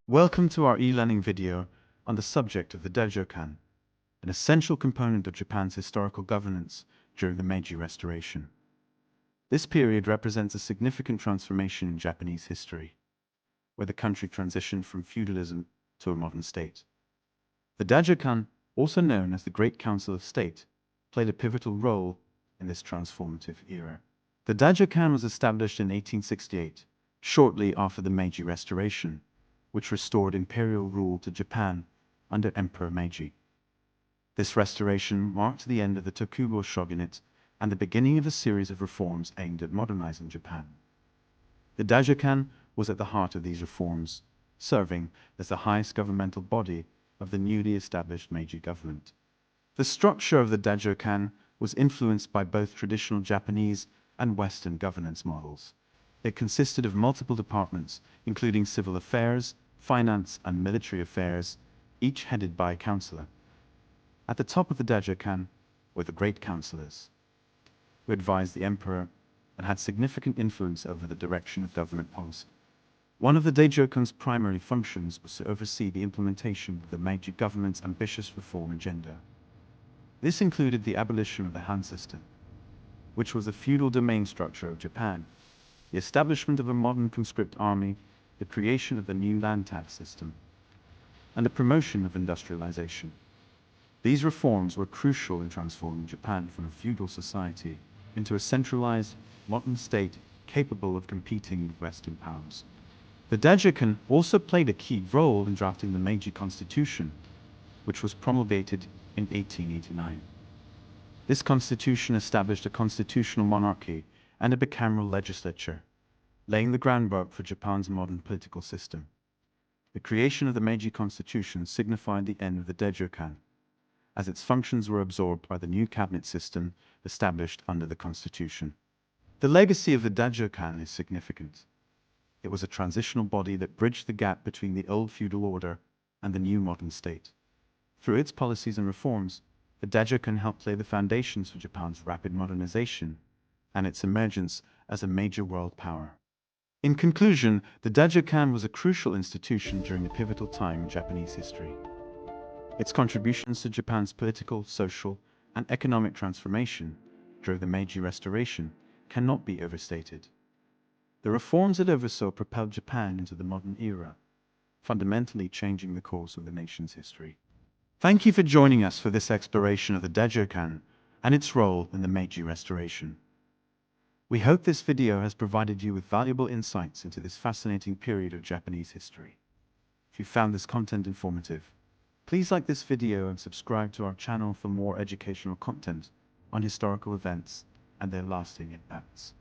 Welcome to our e-learning video on the subject of the Dajokan, an essential component of Japan's historical governance during the Meiji Restoration. This period represents a significant transformation in Japanese history, where the country transitioned from feudalism to a modern state. The Dajokan, also known as the Great Council of State, played a pivotal role in this transformative era. The Dajokan was established in 1868, shortly after the Meiji Restoration, which restored imperial rule to Japan under Emperor Meiji. This restoration marked the end of the Tokugawa shogunate and the beginning of a series of reforms aimed at modernizing Japan. The Dajokan was at the heart of these reforms, serving as the highest governmental body of the newly established Meiji government. The structure of the Dajokan was influenced by both traditional Japanese and Western governance models. It consisted of multiple departments, including civil affairs, finance, and military affairs, each headed by a counselor. At the top of the Dajokan were the great counselors, who advised the emperor and had significant influence over the direction of government policy. One of the Dajokan's primary functions was to oversee the implementation of the Meiji government's ambitious reform agenda. This included the abolition of the Han system, which was the feudal domain structure of Japan, the establishment of a modern conscript army, the creation of the new land tax system, and the promotion of industrialization. These reforms were crucial in transforming Japan from a feudal society into a centralized, modern state capable of competing with Western powers. The Dajokan also played a key role in drafting the Meiji Constitution, which was promulgated in 1889. This constitution established a constitutional monarchy and a bicameral legislature, laying the groundwork for Japan's modern political system. The creation of the Meiji Constitution signified the end of the Dajokan, as its functions were absorbed by the new cabinet system established under the Constitution. The legacy of the Dajokan is significant. It was a transitional body that bridged the gap between the old feudal order and the new modern state. Through its policies and reforms, the Dajokan helped lay the foundations for Japan's rapid modernization and its emergence as a major world power. In conclusion, the Dajokan was a crucial institution during a pivotal time in Japanese history. Its contributions to Japan's political, social, and economic transformation during the Meiji Restoration cannot be overstated. The reforms it oversaw propelled Japan into the modern era, fundamentally changing the course of the nation's history. Thank you for joining us for this exploration of the Dajokan and its role in the Meiji Restoration. We hope this video has provided you with valuable insights into this fascinating period of Japanese history. If you found this content informative, please like this video and subscribe to our channel for more educational content on historical events and their lasting impacts.